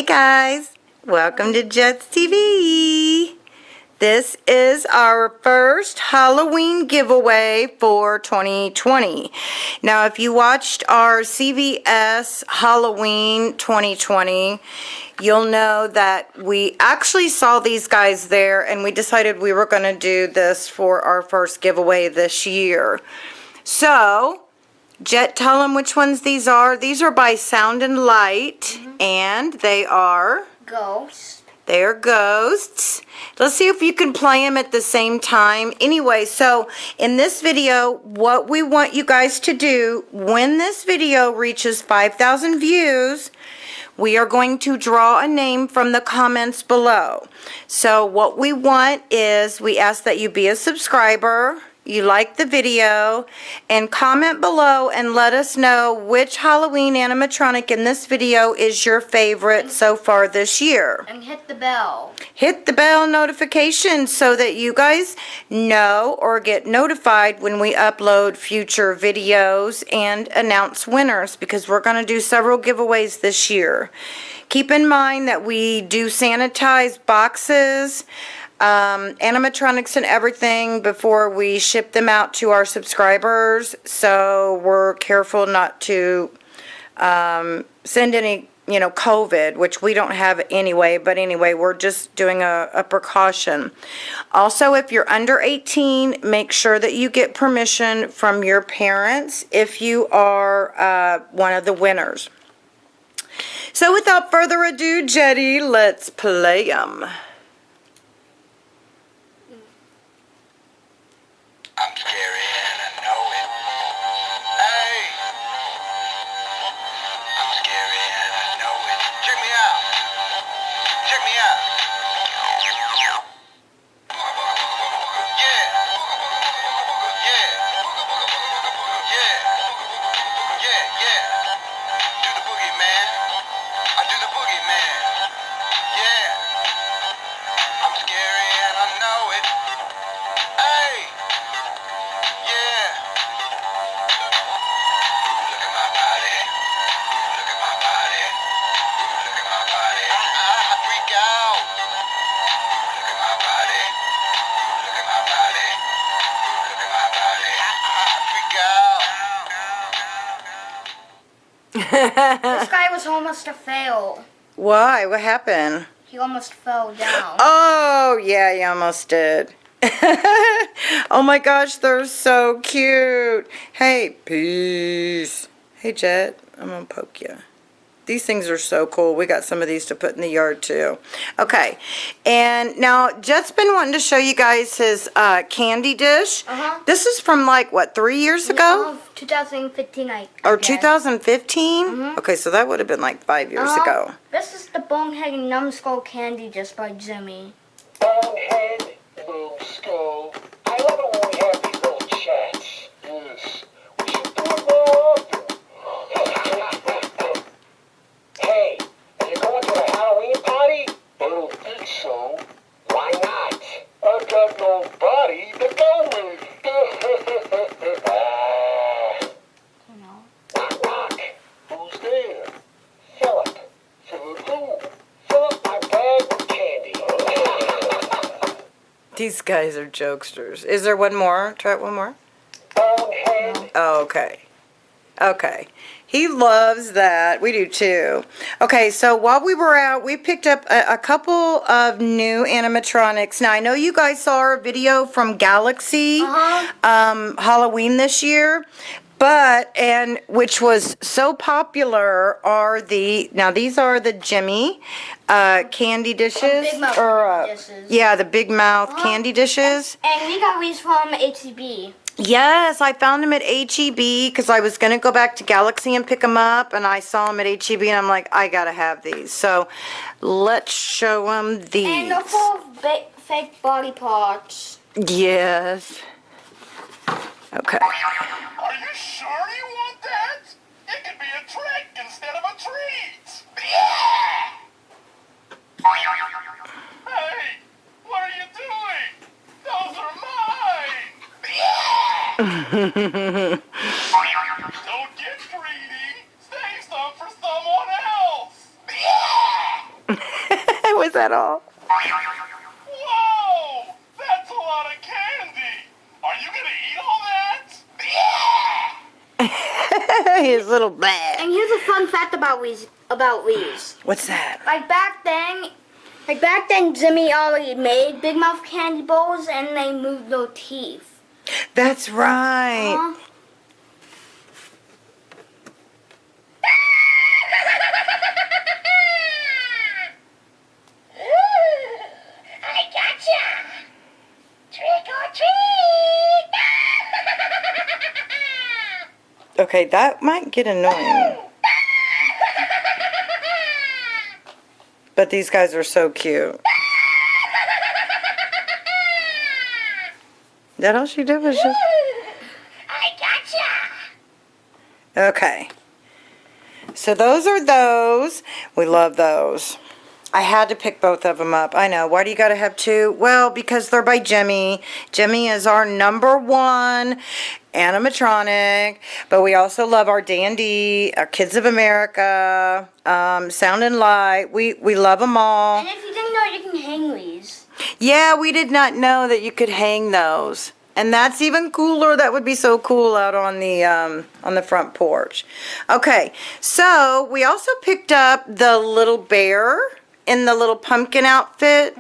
guys, welcome to Jets TV. This is our first Halloween giveaway for 2020. Now, if you watched our CVS Halloween 2020, you'll know that we actually saw these guys there and we decided we were going to do this for our first giveaway this year. So, Jet, tell them which ones these are. These are by Sound and Light, and they are... Ghosts. They are ghosts. Let's see if you can play them at the same time. Anyway, so in this video, what we want you guys to do, when this video reaches 5,000 views, we are going to draw a name from the comments below. So what we want is, we ask that you be a subscriber, you like the video, and comment below and let us know which Halloween animatronic in this video is your favorite so far this year. And hit the bell. Hit the bell notification so that you guys know or get notified when we upload future videos and announce winners, because we're going to do several giveaways this year. Keep in mind that we do sanitize boxes, animatronics and everything before we ship them out to our subscribers, so we're careful not to send any, COVID, which we don't have anyway, but anyway, we're just doing a precaution. Also, if you're under 18, make sure that you get permission from your parents if you are one of the winners. So without further ado, Jetty, let's play them. I'm scary and I know it. Hey! I'm scary and I know it. Check me out. Check me out. Yeah. Yeah. Yeah. Yeah, yeah. Do the boogie, man. I do the boogie, man. Yeah. I'm scary and I know it. Hey! Yeah. Look at my body. Look at my body. Look at my body. I freak out. Look at my body. Look at my body. Look at my body. I freak out. This guy was almost a fail. Why? What happened? He almost fell down. Oh, yeah, you almost did. Oh my gosh, they're so cute. Hey, peace. Hey, Jet, I'm gonna poke you. These things are so cool. We got some of these to put in the yard too. Okay, and now Jet's been wanting to show you guys his candy dish. This is from like, what, 3 years ago? 2015, I Or guess. 2015? Okay, so that would have been like 5 years ago. This is the Bonehead and Numbskull candy dish by Gemmy. Bonehead, Numbskull. I love it when we have these little chats. Yes, we should do it more often. Hey, are you going to a Halloween party? I don't think so. Why not? I've got nobody to go with. Knock, knock. Who's there? Philip. Philip who? Philip, my bag with candy. These guys are jokesters. Is there one more? Try it one more. Bonehead. Oh, okay. Okay. He loves that. We do too. Okay, so while we were out, we picked up a couple of new animatronics. Now, I know you guys saw our video from Galaxy Halloween this year, and which was so popular are now these are the Gemmy candy dishes. Big mouth candy dishes. Yeah, the big mouth candy dishes. And we got these from HEB. Yes, I found them at HEB because I was going to go back to Galaxy and pick them up, and I saw them at HEB, and I'm like, I got to have these. So, let's show them these. And they're full of fake body parts. Yes. Okay. Are you sure you want that? It could be a trick instead of a treat. Yeah! Hey, what are you doing? Those are mine. Yeah! Don't get greedy. Save some for someone else. Yeah! Was that all? Whoa! That's a lot of candy! Are you gonna eat all that? Yeah! His little blah. And here's a fun fact about these. What's that? Like back then, Jimmy already made Big Mouth candy bowls, and they moved their teeth. That's right. I gotcha! Trick or treat! Okay, that might get annoying. But these guys are so cute. That all she did was just... I gotcha! Okay. So those are those. We love those. I had to pick both of them up. I know. Why do you got to have two? Well, because they're by Gemmy. Gemmy is our #1 animatronic. But we also love our Dandy, our Kids of America, Sound and Light. We love them all. And if you didn't know, you can hang these. Yeah, we did not know that you could hang those. And that's even cooler. That would be so cool out on the front porch. Okay, so we also picked up the little bear in the little pumpkin outfit.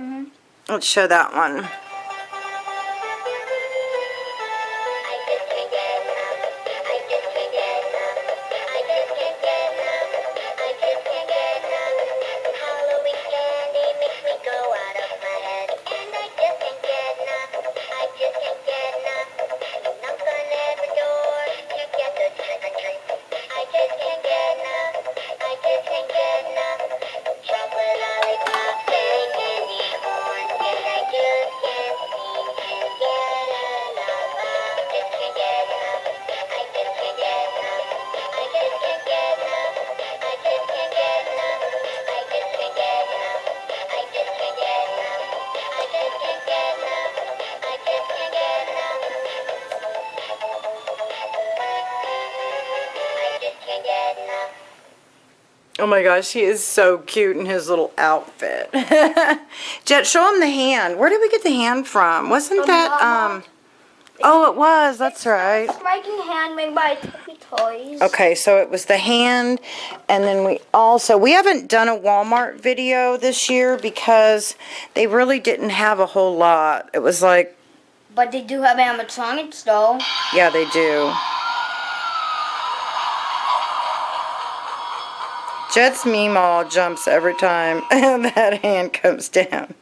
Let's show that one. Oh my gosh, he is so cute in his little outfit. Jet, show him the hand. Where did we get the hand from? Wasn't that, oh, it was. That's right. Striking hand made by Tiffy Toys. Okay, so it was the hand, and then we haven't done a Walmart video this year because they really didn't have a whole lot. It was like... But they do have animatronics, though. Yeah, they do. Jet's Meemaw jumps every time that hand comes down.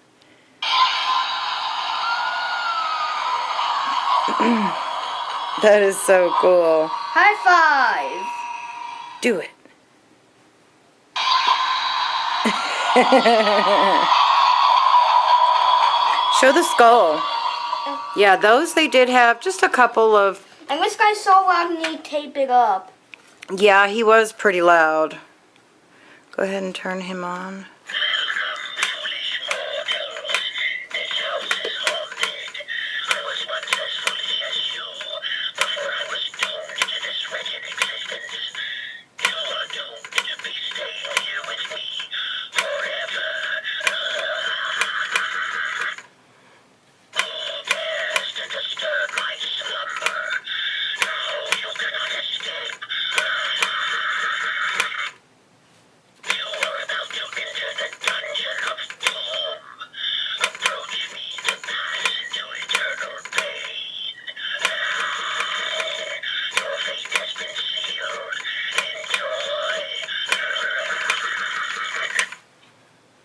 That is so cool. High five. Do it. Show the skull. Yeah, those they did have just a couple of... And this guy's so loud and he tape it up. Yeah, he was pretty loud. Go ahead and turn him on.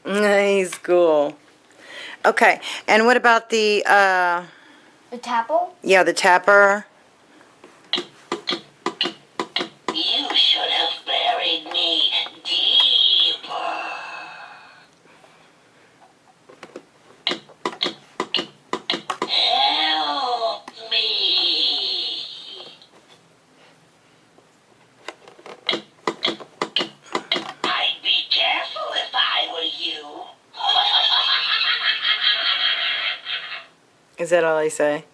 He's cool. Okay, and what about the, The tapple? yeah, the tapper? You should have buried me deeper. Help me. I'd be careful if I were you. Is that all I say?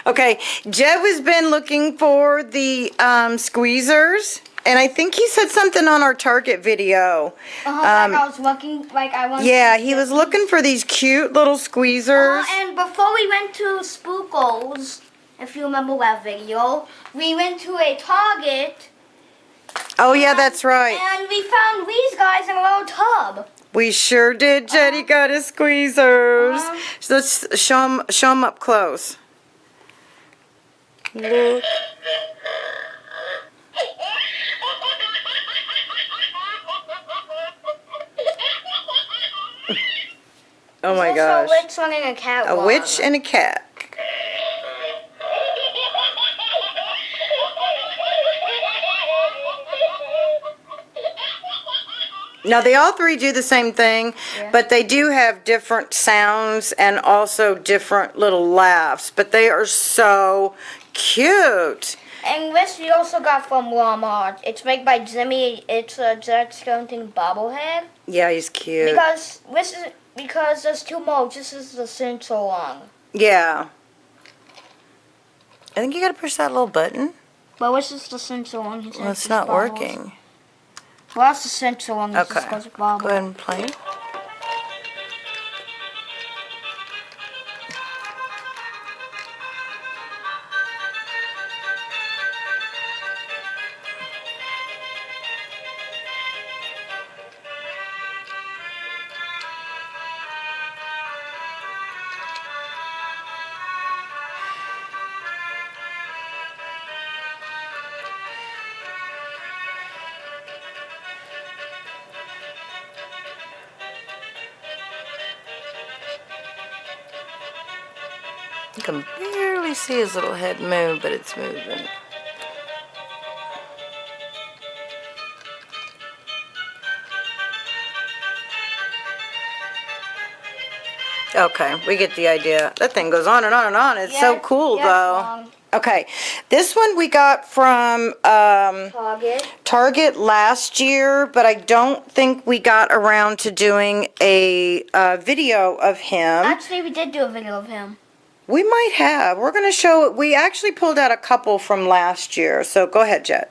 Okay, Jeb has been looking for the squeezers, And I think he said something on our Target video. Like I was looking, like I wanted. Yeah, he was looking for these cute little squeezers. And before we went to Spookles, if you remember that video, we went to a Target. Oh, yeah, that's right. And we found these guys in a little tub. We sure did. Jetty got his squeezers. So let's show them up close. Look. Oh my gosh. Also, a witch running a cat. A witch and a cat. Now, they all three do the same thing, but they do have different sounds and also different little laughs. But they are so cute. And this we also got from Walmart. It's made by Gemmy. It's a Jet Skeleton bobblehead. Yeah, he's cute. Because there's two modes. This is the central one. Yeah. I think you gotta push that little button. But this is the central one. Well, it's not working. Well, that's the central one. This Okay. is called bobble. Go ahead and play. You can barely see his little head move, but it's moving. Okay, we get the idea. That thing goes on and on and on. It's so cool, though. Okay, this one we got from Target last year, but I don't think we got around to doing a video of him. Actually, we did do a video of him. We might have. We're going to show it. We actually pulled out a couple from last year, so go ahead, Jet.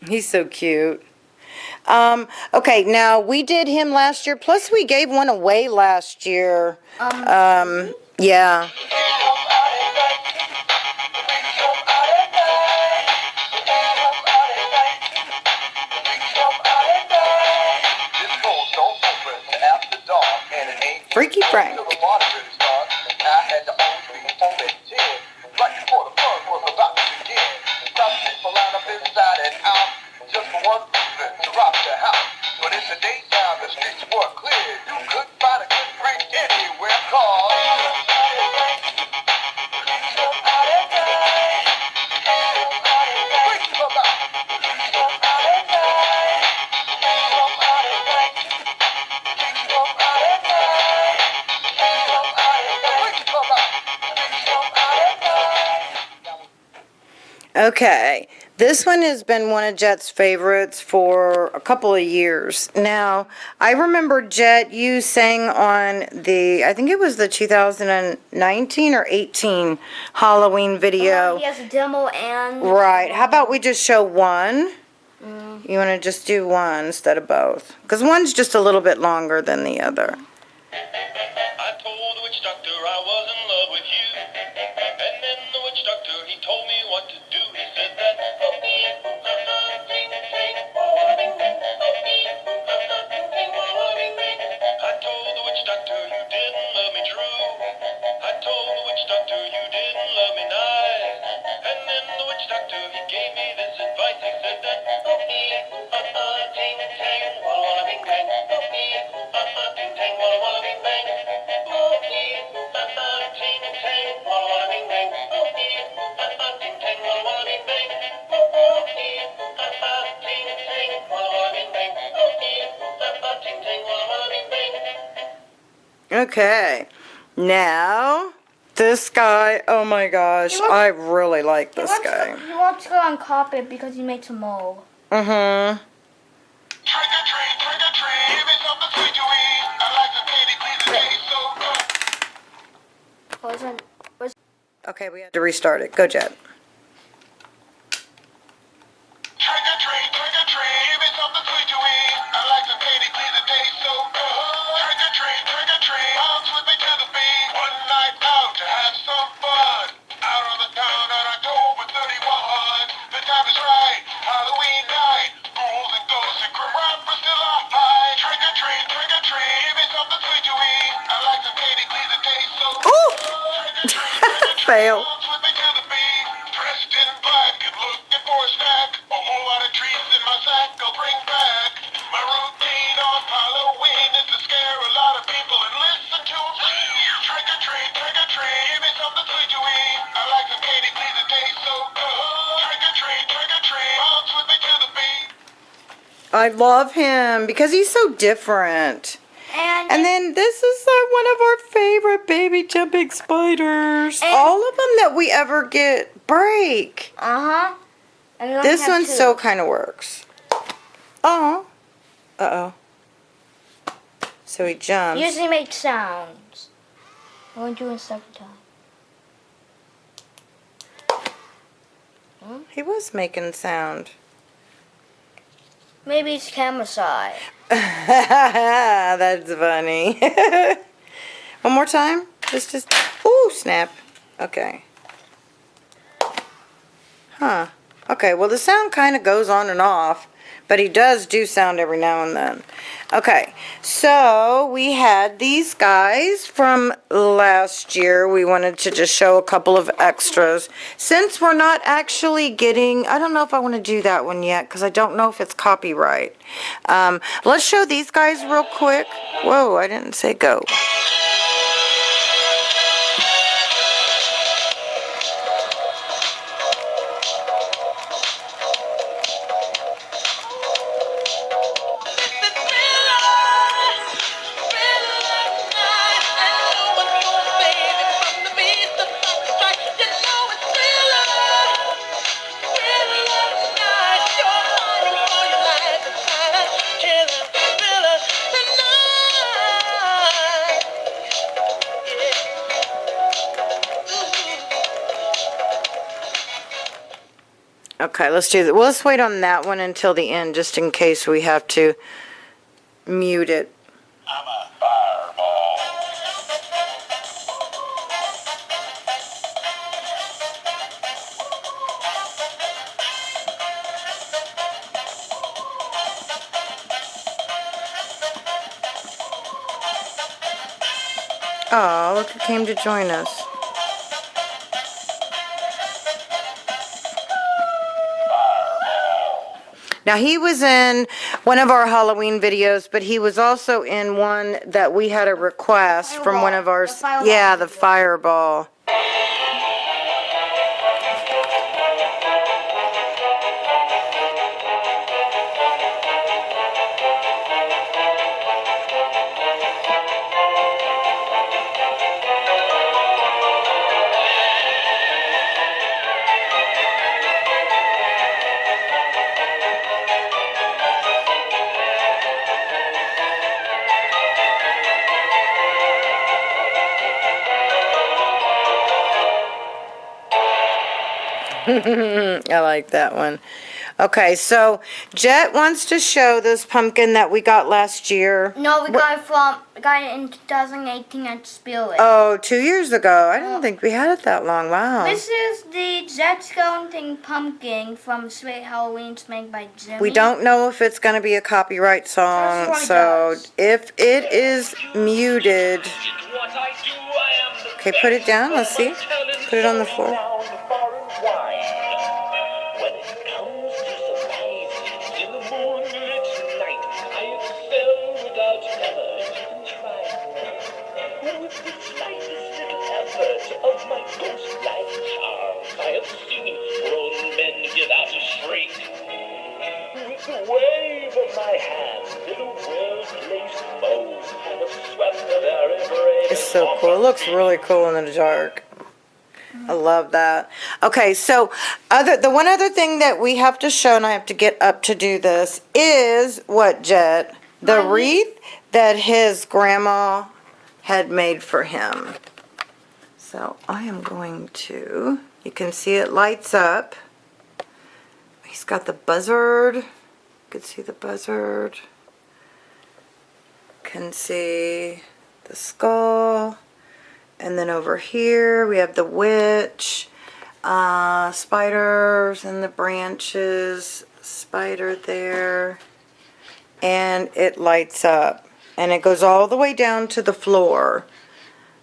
He's so cute. Okay, now we did him last year, plus we gave one away last year. Yeah. Freaky Frank. Just for one movement to rock the house. But in the daytime, the streets were clear. You couldn't find a good freak anywhere called. Okay, this one has been one of Jet's favorites for a couple of years. Now, I remember Jet, you sang on I think it was the 2019 or 18 Halloween video. He has a demo and... Right, how about we just show one? You want to just do one instead of both? Because one's just a little bit longer than the other. I told the witch doctor I was in love with you. And then the witch doctor, he told me what to do. He said that I told the witch doctor you didn't love me true. I told the witch doctor you didn't love me nice. And then the witch doctor, he gave me this advice. He said that ting tang, walla walla bing bang. Ting tang, walla walla bing bang. Ting tang, walla walla bing bang. Ting tang, walla walla bing bang. Okay. Now, this guy, oh my gosh, I really like this guy. He wants to go on carpet because he makes a mole. Mm-hmm. Trick or treat, give me something sweet to eat. I like the candy, please, the taste so good. Okay, we have to restart it. Go, Jet. Trick or treat, give me something sweet to eat. I like the candy, please, the taste so good. Trick or treat, bounce with me to the beat. One night out to have some fun. Out on the town on October 31. The time is right, Halloween night. Ghouls and ghosts and grim rappers still are high. Trick or treat, give me something sweet to eat. I like the candy, please, the taste so good. Ooh! Trick or treat, Fail. bounce with me to the beat. Dressed in black and looking for a snack. A whole lot of treats in my sack I'll bring back. My routine on Halloween is to scare a lot of people and listen to them scream. Trick or treat, give me something sweet to eat. I like the candy, please, it tastes so good. Trick or treat, bounce with me to the beat. I love him because he's so different. And then this is one of our favorite baby jumping spiders. All of them that we ever get break. Uh-huh. And we only This have one 2. still kind of works. Oh. Uh-oh. So he jumps. Usually makes sounds. I won't do it second time. He was making sound. Maybe it's camera side. That's funny. One more time. Let's just. Ooh, snap. Okay. Huh. Okay, well, the sound kind of goes on and off, but he does do sound every now and then. Okay, so we had these guys from last year. We wanted to just show a couple of extras. Since we're not actually getting, I don't know if I want to do that one yet, because I don't know if it's copyright. Let's show these guys real quick. Whoa, I didn't say go. Okay, let's do that. Well, let's wait on that one until the end, just in case we have to mute it. I'm a fireball. Oh, look who came to join us. Now, he was in one of our Halloween videos, but he was also in one that we had a request from one of our... The fireball. Yeah, the fireball. I like that one. Okay, so Jet wants to show this pumpkin that we got last year. No, we got it in 2018 at Spirit. Oh, 2 years ago. I didn't think we had it that long. Wow. This is the Jet Skeleton pumpkin from Sweet Halloween's made by Gemmy. We don't know if it's going to be a copyright song, That's so what it does. if it is muted... Okay, put it down. Let's see. Put it on the floor. When it comes to surprises in the moonlit night, I excel without ever even trying. With the slightest little effort of my ghost-like charms, I have seen grown men give out a shriek. With the wave of my hand in a well-placed bow, I have swept the very brain so cool. It looks really cool in the dark. I love that. Okay, so the one other thing that we have to show, and I have to get up to do this, is what, Jet? The wreath that his grandma had made for him. So I am going to, you can see it lights up. He's got the buzzard. You can see the buzzard. Can see the skull. And then over here we have the witch, spiders in the branches, spider there, and it lights up. And it goes all the way down to the floor.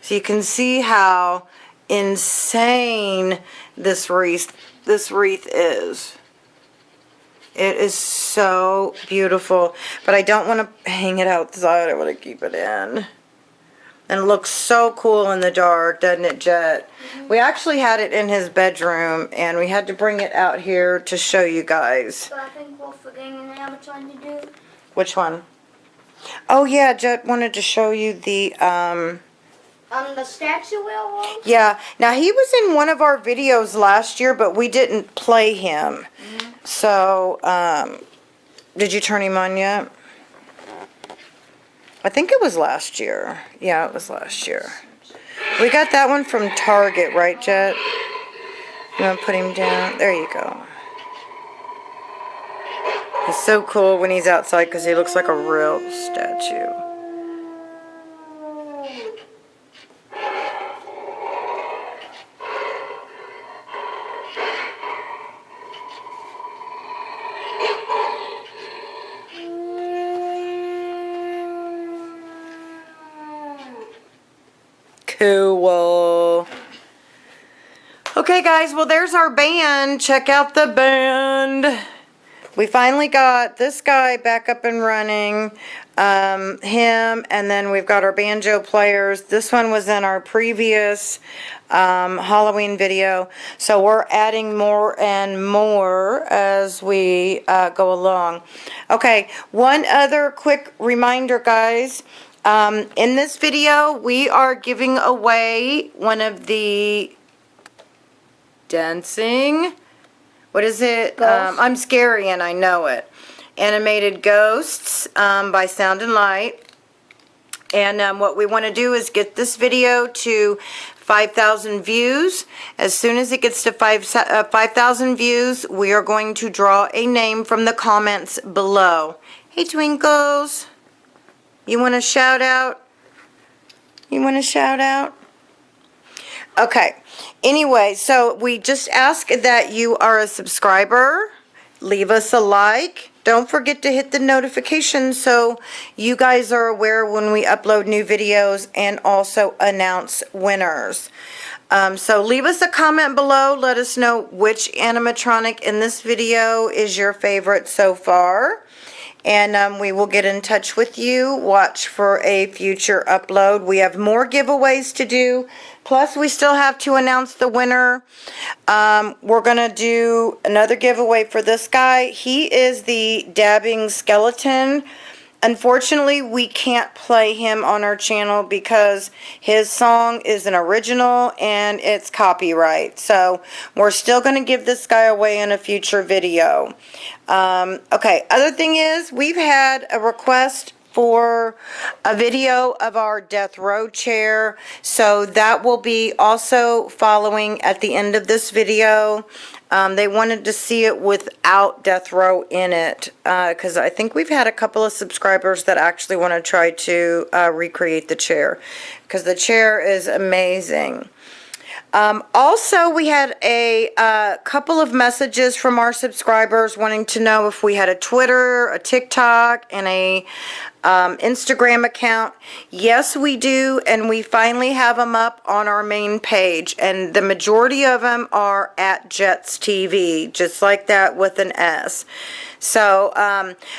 So you can see how insane this wreath is. It is so beautiful. But I don't want to hang it outside. I want to keep it in. And it looks so cool in the dark, doesn't it, Jet? We actually had it in his bedroom, and we had to bring it out here to show you guys. So I think we're forgetting an animatronic to do. Which one? Oh, yeah, Jet wanted to show you the statue werewolf? Yeah. Now, he was in one of our videos last year, but we didn't play him. So, did you turn him on yet? I think it was last year. Yeah, it was last year. We got that one from Target, right, Jet? You want to put him down? There you go. He's so cool when he's outside because he looks like a real statue. Cool. Okay, guys, well, there's our band. Check out the band. We finally got this guy back up and running, him, and then we've got our banjo players. This one was in our previous Halloween video, so we're adding more and more as we go along. Okay, one other quick reminder, guys. In this video, we are giving away one of the dancing, what is it? I'm Scary and I Know It. Animated Ghosts by Sound and Light. And what we want to do is get this video to 5,000 views. As soon as it gets to 5,000 views, we are going to draw a name from the comments below. Hey, Twinkles. You want to shout out? You want to shout out? Okay. Anyway, so we just ask that you are a subscriber. Leave us a like. Don't forget to hit the notification so you guys are aware when we upload new videos and also announce winners. So leave us a comment below. Let us know which animatronic in this video is your favorite so far. And we will get in touch with you. Watch for a future upload. We have more giveaways to do. Plus, we still have to announce the winner. We're going to do another giveaway for this guy. He is the dabbing skeleton. Unfortunately, we can't play him on our channel because his song is an original and it's copyright. So we're still going to give this guy away in a future video. Okay, other thing is we've had a request for a video of our death row chair, so that will be also following at the end of this video. They wanted to see it without death row in it, because I think we've had a couple of subscribers that actually want to try to recreate the chair, because the chair is amazing. Also, we had a couple of messages from our subscribers wanting to know if we had a Twitter, a TikTok, and a Instagram account. Yes, we do, and we finally have them up on our main page, and the majority of them are at Jets TV, just like that with an S. So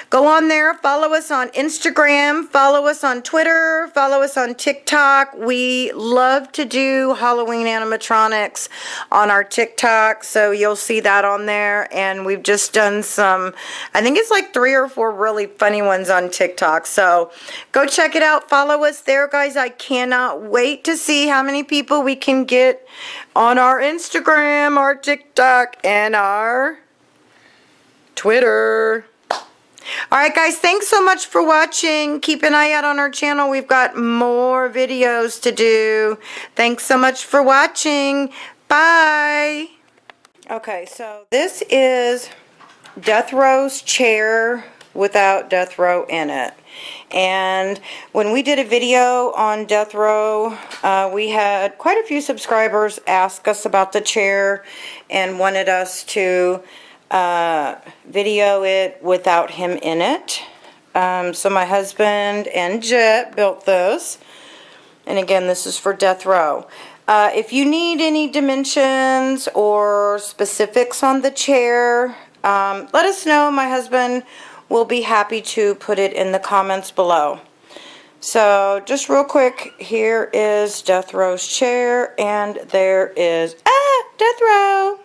go on there, follow us on Instagram, follow us on Twitter, follow us on TikTok. We love to do Halloween animatronics on our TikTok, so you'll see that on there. And we've just done some, I think it's like 3 or 4 really funny ones on TikTok. So go check it out. Follow us there, guys. I cannot wait to see how many people we can get on our Instagram, our TikTok, and our Twitter. Alright guys, thanks so much for watching. Keep an eye out on our channel. We've got more videos to do. Thanks so much for watching. Bye. Okay, so this is Death Row's chair without Death Row in it. And when we did a video on Death Row, we had quite a few subscribers ask us about the chair and wanted us to video it without him in it. So my husband and Jet built this. And again, this is for Death Row. If you need any dimensions or specifics on the chair, let us know. My husband will be happy to put it in the comments below. So just real quick, here is Death Row's chair, and there is Death Row.